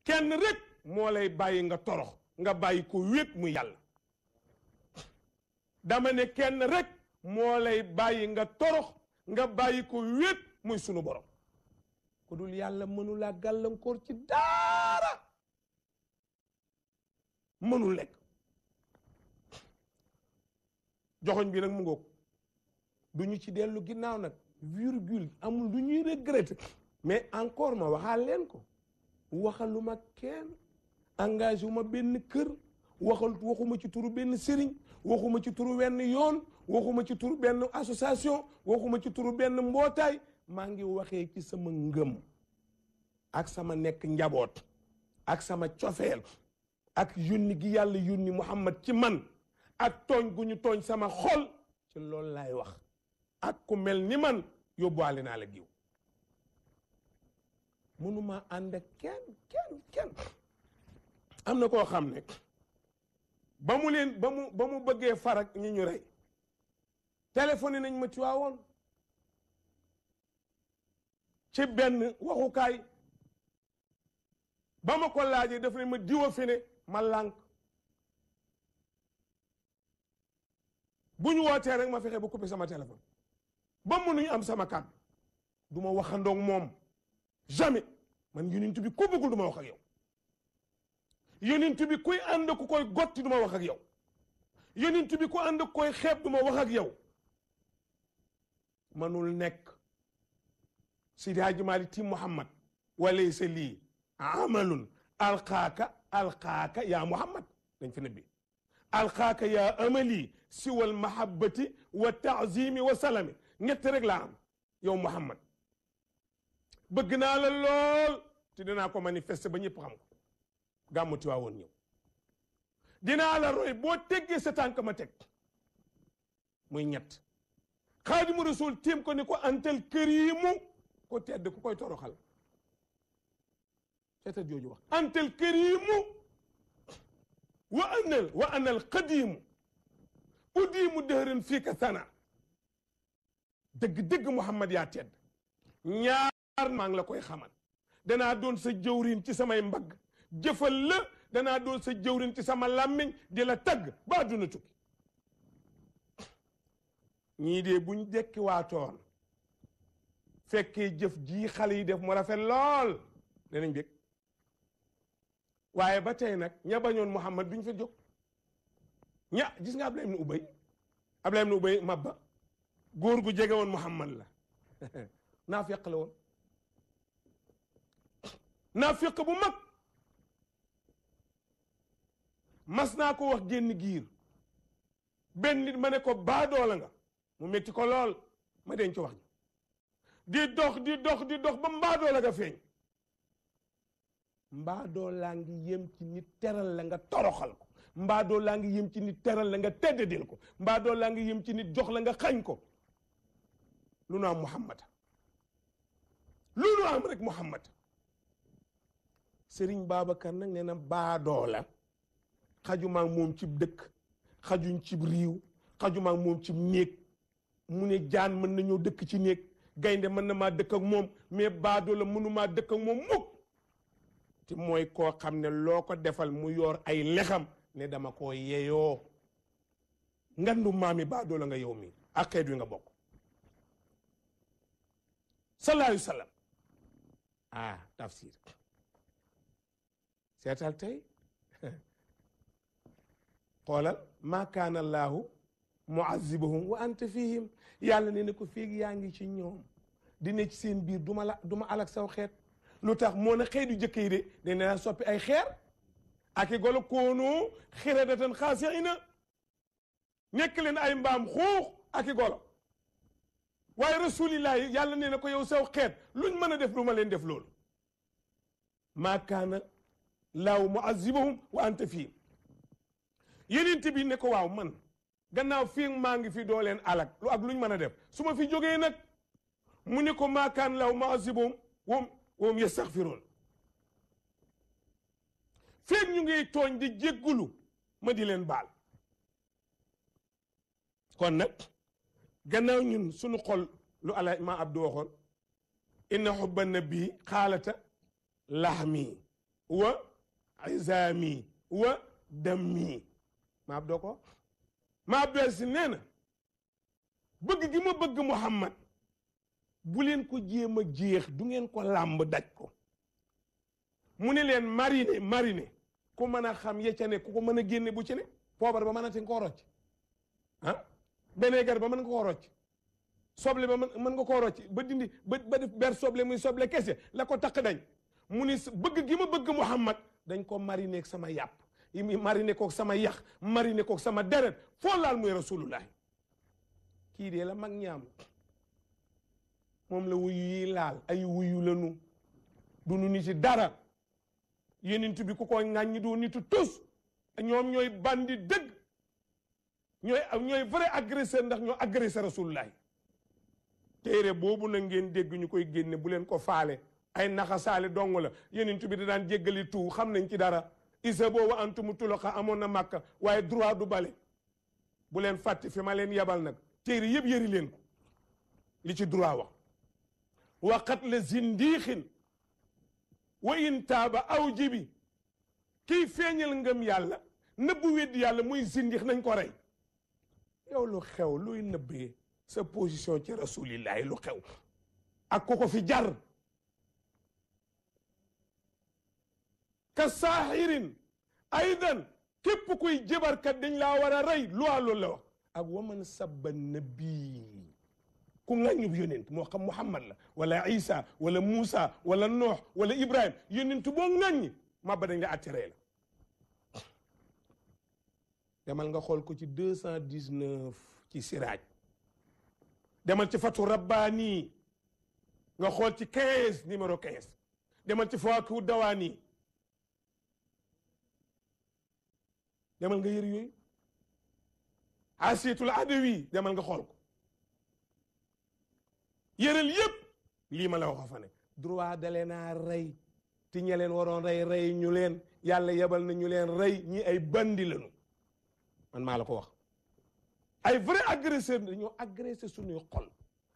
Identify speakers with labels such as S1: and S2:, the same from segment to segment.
S1: kenn rek moo lay bàyyi nga torox nga bàyyi ko wéet muy yàlla. dama ne kenn rek moo lay bàyyi nga torox nga bàyyi ko wéet muy sunu borom. ku dul yàlla mënulaa gàllankoor ci daara mënul lekk. joxoñ bi nag mu ngoog du ñu ci dellu ginnaaw nag virgule amul lu ñuy regretter mais encore ma waxaal leen ko waxaluma kenn engagé wu ma benn kër waxuma ci turu benn sëriñ waxuma ci turu benn yoon waxuma ci turu benn association waxuma ci turu benn mbootaay maa ngi waxee ci sama ngëm ak sama nekk njaboot ak sama cofeel ak yónni gi yàlla yónni Muhammad ci man ak tooñ gu ñu tooñ sama xol ci loolu laay wax ak ku mel ni man yóbbuwaale naa la giw mënuma ànd ak kenn am na koo xam ne ba mu bëggee farak ñi ñu rey téléphoné nañ ma Tiwaawoon ci benn waxukaay ba ma ko laajee daf ne ma diwa fi ne ma lànk bu ñu wootee rek ma fexe ba coupé sama téléphone ba mënuñu am sama kàddu du ma waxandoog moom jamais man yonent bi ku bëggul du ma wax ak yow yonent bi kuy ànd ku koy gotti du ma wax ak yow yonent bi ku ànd ku koy xeeb du ma wax ak yow manul nekk Seydi Hadji Malick ti Muhammad walaysa lii amalun alqaaka yaa Muhammad dañ fi nebbi alqaaka yaa amali siwal mahabbati wa taazimi wa salami ñett rek laa am yow Muhammad bëgg naa la lool te dinaa ko manifester ba ñëpp xam ko gàmmu Tiwaawoon ñëw dinaa la roy boo teggee sa tànk ma teg muy ñett Xaadimu Rasuul tiim ko ni ko antal kariimu ko tedd ku koy toroxal seetal jooju wax antal kariimu wa anal qadiimu udiimu dëhëran fii ka sana dëgg Muhammad yaa tedd ñaar maa ngi la koy xamal danaa doon sa jëwrin ci samay mbagg jëfal la danaa doon sa jëwrin ci sama làmmiñ di la tagg ba àdduna tukki ñii de buñ dekki waatoon fekkee jëf ji xale yi def mu rafet lool danañ bég waaye ba tey nag ña bañoon Muhammad duñ fa jóg gis nga Abdullah ibn Ubay mabba góor gu jege woon Muhammad la naafiq la woon naafiq bu mag mas naa ko wax génn giir benn nit ma ne ko baadoola nga mu metti ko lool ma denc wax di dox ba mbaadoola nga feeñ mbaadoo laa ngi yem ci nit teral la nga toroxal ko mbaadoo laa ngi yem ci nit teral la nga teddadil ko mbaadoo laa ngi yem ci nit jox la nga xañ ko lu nu am Muhammad lu nu am rek Muhammad Sëriñ Babacar nag nee na baadoo la xajumaak moom cib dëkk xajuñ cib riiw xajumaak moom cib néeg mu ne jaan mën nañoo dëkk ci néeg gaynde mën na maa dëkk ak moom mais baadoo la mënumaa dëkk ak moom mukk te mooy koo xam ne loo ko defal mu yor ay lexam ne dama koo yeyoo ngandu maami baadoo la nga yow mi ak xeet wi nga bokk sallallahu alayhi wa sallam tafsir seetal tey xoolal maa kaana allaahu muazibahum wa anta fihim yàlla ne ko féegi yaa ngi ci ñoom di ne ci seen biir duma alak saw xeet lu tax moo na xeet yu jëkk yi de dana soppi ay xeer ak i golo koonoo xiradatan xaasiina nekk leen ay mbaam xuux ak i golo waaye rasulillahi yàlla nee na ko yow saw xeet luñ mën a def du ma leen def loolu maa kaana laahu muazibahum wa anta fihim yenente bi ne ko waaw man gannaaw fii maa ngi fi doo leen alak lu ak luñ mën a def su ma fi jógee nag mu ne ko maa kaan law muazibum wom yastaghfiroon feeg ñu ngi tooñ di jéggulu ma di leen baal kon nag gannaaw ñun suñu xol lu ala ma abdu waxoon inna hubba nabi xaalata lahmi wa izami wa dammi ma ab doo ko ma abdou si nee na bëgg gi ma bëgg Muhammad bu leen ko jéem a jeex du ngeen ko làmb daj ko mu ne leen marine ku mën a xam ya ca ne ku ko mën a génne bu ci ne poobar ba mën a ti nga koo rocc ah benegar ba mën nga koo rocc soble ba mën nga koo rocc ba dindi ba def ber soble muy soble kese la ko takk dañ mu ni bëgg gi ma bëgg Muhammad dañ ko mariner ak sama yàpp mariner kook sama yax mariner kook sama deret foo laal muy rasulullahi kii dee la mag ñaam moom la wuyu yi laal ay wuyu lanu du nu niti dara yenent bi ku ko ŋàññi du nitu tus ñoom ñooy bandi dëgg ñooy vrai agresseur ndax ñoo agressé rasulullahi téere boobu na ngeen dégg ñu koy génne bu leen ko faale ay naxasaale dong la yenent bi da daan jéggali tout xam nañ ci dara isa boobu antumu tuloxa amoon na màkka waaye droit du bale bu leen fàtte fi ma leen yabal nag téere yëpp yëri leen ko li ci droit wax waqat la zindiixin wa in taaba aw jibi kiy feeñal ngëm yàlla nëbbu weddi yàlla muy zindix nañ ko rey yow lu xew luy nëbbee sa position ci rasulillahi lu xew ak ku ko fi jar ka saaxirin aydan képp kuy jëbarkat dañ laa war a rey loolu la wax ak waman sabba nabi ku ŋàññub yonent moo xam Muhammad la wala Isa wala Moussa wala Noox wala Ibrahim yonent boo ŋàññi ma ba dañ la attiré la demal nga xool ko ci 219 ci siraaj demal ci fatu rabbaani nga xool ci 15 numéro 15 demal ci fawaakihu dawaani demal nga yër yooyu asiyatul adawi demal nga xool ko yëral yëpp lii ma la wax fa ne droit da leen a rey te ña leen waroon rey ñu leen yàlla yebal na ñu leen rey ñi ay bandi lañu man maa la ko wax ay vrai agresseur dañoo agressé suñuy xol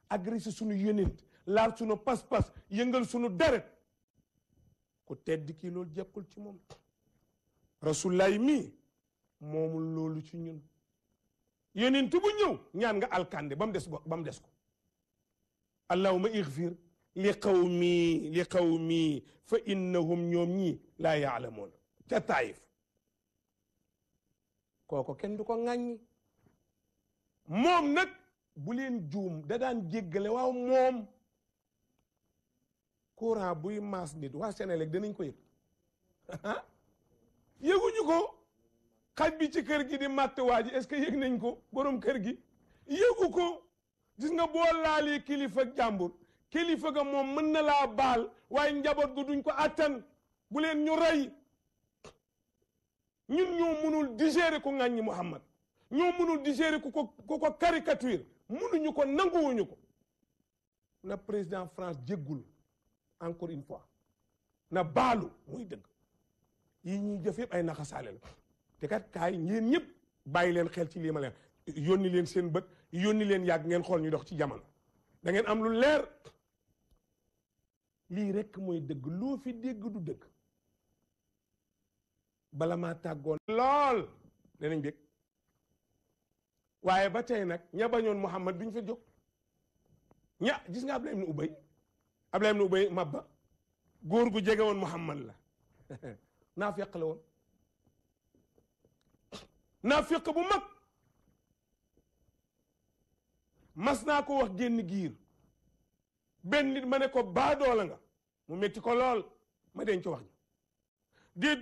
S1: agressé suñu yonent laal suñu pas-pas yëngal suñu deret ku tedd kii loolu jekkul ci moom rasulullahi mii moomul loolu ci ñun yonent bu ñëw ñaan nga alkande ba mu des ko allahumma igfir li qawmi fa innahum ñoom ñii laa yaalamoon ca taayif kooko kenn du ko ŋàññi moom nag bu leen juum da daan jéggale waaw moom courant buy maas nit waa Sénégal danañ ko yëg yëguñu ko xaj bi ci kër gi di màtt waa ji est-ce que yëg nañ ko borom kër gi yëgu ko gis nga boo laalee kilifa jàmbur kilifa ga moom mën na laa baal waaye njaboot gu duñ ko attan bu leen ñu rey ñun ñoo mënul digérer ko ŋàññi Muhammad ñoo mënul digérer ku ko caricature mënuñu ko nanguwuñu ko na président France jéggul encore une fois na baalu muy dëgg yi ñuy jëf yëpp ay naxasaale la te kat kaay ñeen ñëpp bàyyi leen xel ci lii ma leen yónni leen seen bët yónni leen yàgg ngeen xool ñu dox ci jamono da ngeen am lu leer lii rekk mooy dëgg loo fi dégg du dëgg bala maa tàggoon lool danañ bég waaye ba tey nag ña bañoon Muhammad duñ fa jóg ña gis nga Abdullah ibn Ubay mabba góor gu jege woon Muhammad la naafiq la woon naafiq bu mag mas naa ko wax génn giir benn nit ma ne ko baadoola nga mu metti ko lool ma denc wax ji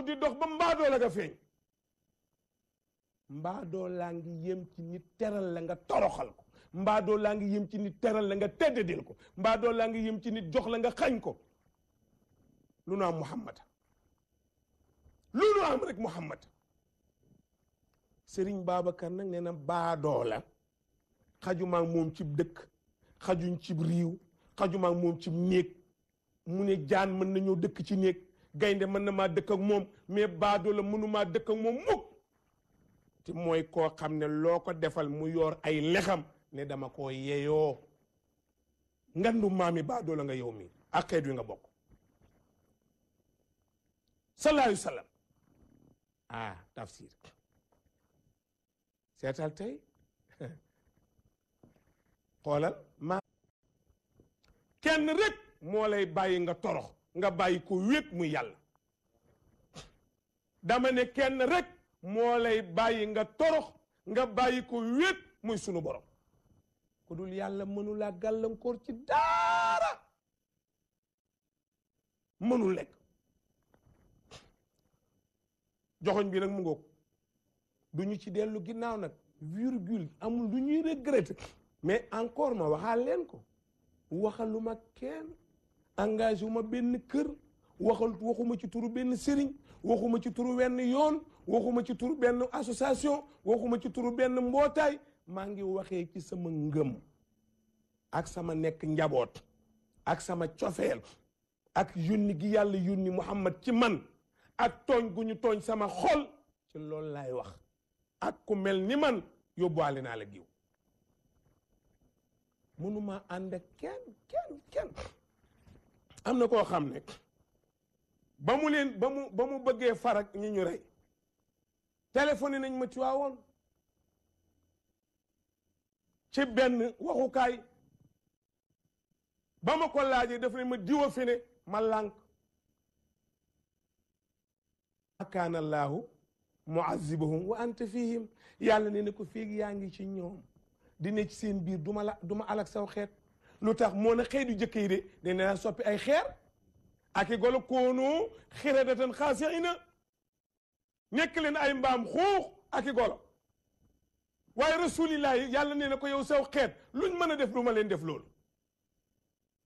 S1: di dox ba mbaadoola nga feeñ mbaadoo laa ngi yem ci nit teral la nga toroxal ko mbaadoo laa ngi yem ci nit teral la nga teddadil ko mbaadoo laa ngi yem ci nit jox la nga xañ ko lu nu am Muhammad lu nu am rek Muhammad Sëriñ Babacar nag nee na baadoo la xajumaa moom cib dëkk xajuñ cib riiw xajumaa moom cib néeg mu ne jaan mën nañoo dëkk ci néeg gaynde mën na maa dëkk ak moom mais baadoo la mënumaa dëkk ak moom mukk te mooy koo xam ne loo ko defal mu yor ay lexam ne dama koo yeyoo ngandu maami baadoo la nga yow mi ak xeet wi nga bokk sallallahu alayhi wa sallam tafsir seetal tey xoolal kenn rek moo lay bàyyi nga torox nga bàyyi ko wéet muy yàlla dama ne kenn rek moo lay bàyyi nga torox nga bàyyi ko wéet muy sunu borom ku dul yàlla mënulaa gàllankoor ci daara mënul lekk joxoñ bi nag mu ngoog du ñu ci dellu ginnaaw nag virgule amul lu ñuy regretter mais encore ma waxaal leen ko waxaluma kenn engagé wu ma benn kër waxuma ci turu benn sëriñ waxuma ci turu benn yoon waxuma ci turu benn association waxuma ci turu benn mbootaay maa ngi waxee ci sama ngëm ak sama nekk njaboot ak sama cofeel ak yónni gi yàlla yónni Muhammad ci man ak tooñ gu ñu tooñ sama xol ci loolu laay wax ak ku mel ni man yóbbuwaale naa la giw mënuma ànd ak kenn am na koo xam ne ba mu bëggee farak ñi ñu rey téléphoné nañ ma ci waawoon ci benn waxukaay ba ma ko laajee daf ne ma diwa fi ne ma lànk kaana allaahu muazibahum wa anta fihim yàlla ne ko fii yaa ngi ci ñoom di ne ci seen biir du ma alak saw xeet lu tax moo na xeetu jëkk yi de dañ leen soppi ay xeer ak i golo koonoo xiradatan xaasiina nekk leen ay mbaam xuux ak i golo waaye rasulillahi yàlla nee na ko yow saw xeet luñ mën a def du ma leen def loolu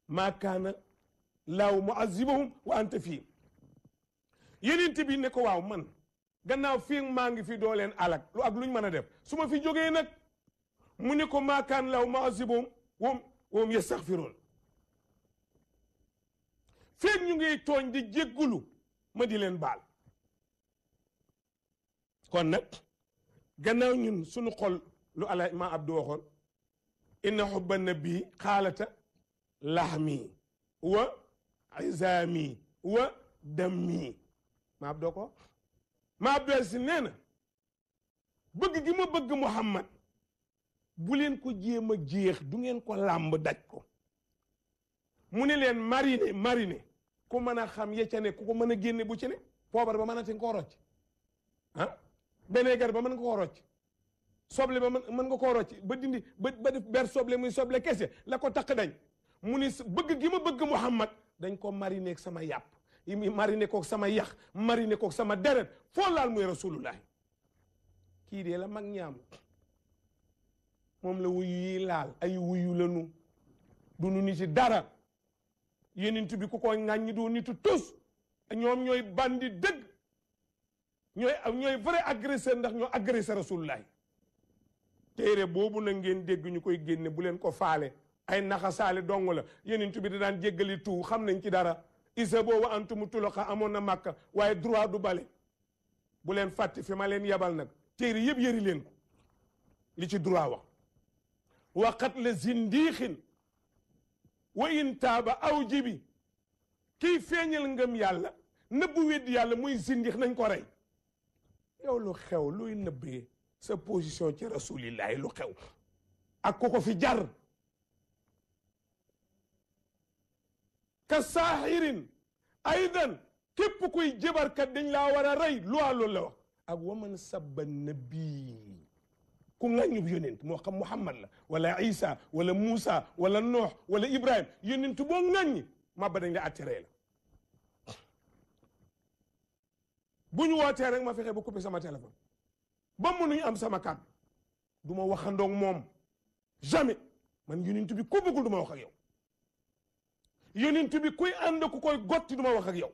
S1: maa kaana laahu muazibahum wa anta fihim yeneen bi ne ko waaw man gannaaw fii maa ngi fi doo leen alak lu ak luñ mën a def su ma fi jógee nag mu ne ko maa kaan law mu'azzibahum wahum yastaghfiruun feeg ñu ngi tooñ di jéggulu ma di leen baal kon nag gannaaw ñun suñu xol lu ala ma abdu waxoon inna hubba nabi xaalata lahmi wa izami wa dammi ma abdoo ko ma abdou si nee na bëgg gi ma bëgg Muhammad bu leen ko jéem a jeex du ngeen ko làmb daj ko mu ne leen marine ku mën a xam yecca ne ku ko mën a génne bu ci ne poobar ba mën a ti nga koo rocc benegar ba mën nga koo rocc soble ba mën nga koo rocc ba dindi ba def ber soble muy soble kese la ko takk dañ mu ni bëgg gi ma bëgg Muhammad dañ ko mariner ak sama yàpp mariner kook sama yax mariner kook sama deret foo laal muy rasulullahi kii dee la mag ñaam moom la wuyu yi laal ay wuyu lanu du nu niti dara yenent bi ku ko ŋàññi doo nitu tus ñoom ñooy bandi dëgg ñooy vrai agresseur ndax ñoo agressé rasulullahi téere boobu na ngeen dégg ñu koy génne bu leen ko faale ay naxasaale dong la yenent bi da daan jéggali tuu xam nañ ci dara isa boobu antumu tuloxa amoon na màkka waaye droit du bale bu leen fàtte fi ma leen yabal nag téere yëpp yëri leen ko li ci droit wax waqat la zindiixin wa in taaba aw jibi kiy feeñal ngëm yàlla nëbbu weddi yàlla muy zindix nañ ko rey yow lu xew luy nëbbee sa position ci rasulillahi lu xew ak ko fi jar ka saaxirin aydan képp kuy jëbarkat dañ laa war a rey loolu la wax ak waman sabba nabi ku ŋàññub yonent moo xam Muhammad la wala Isa wala Moussa wala Noox wala Ibrahim yonent boo ŋàññi ma ba dañ la attiré la bu ñu wootee rek ma fexe ba coupé sama téléphone ba mënuñu am sama kàddu du ma waxandoog moom jamais man yonent bi ku bëggul du ma wax ak yow yonent bi kuy ànd ku koy gotti du ma wax ak yow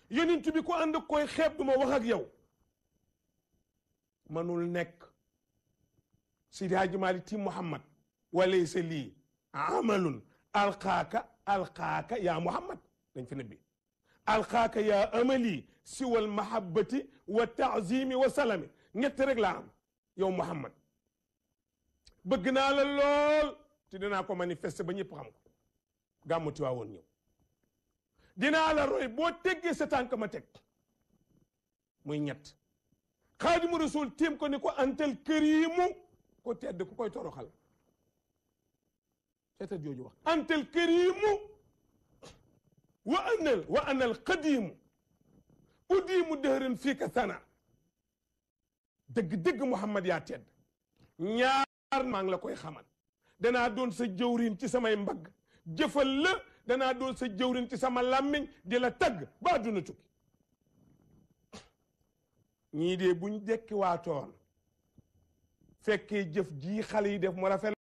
S1: yonent bi ku ànd ku koy xeeb du ma wax ak yow manul nekk Seydi Hadji Malick ti Muhammad walaysa lii amalun alqaaka yaa Muhammad dañ fi nebbi alqaaka yaa amali siwal mahabbati wa taazimi wa salami ñett rek laa am yow Muhammad bëgg naa la lool te dinaa ko manifester ba ñëpp xam ko gàmmu Tiwaawoon ñëw dinaa la roy boo teggee sa tànk ma teg muy ñett xaadimu rasul tiim ko ni ko antal karimu ko tedd ku koy toroxal seetal jooju wax antal karimu wa anal qadimu udimu dëhëran fii ka sana dëgg-dëgg Muhammad yaa tedd ñaar maa ngi la koy xamal danaa doon sa jëwrin ci samay mbagg jëfal la danaa doon sa jëwrin ci sama làmmiñ di la tagg ba duna tukki ñii de buñ dekki waatoon fekkee jëf ji xale yi def mu rafet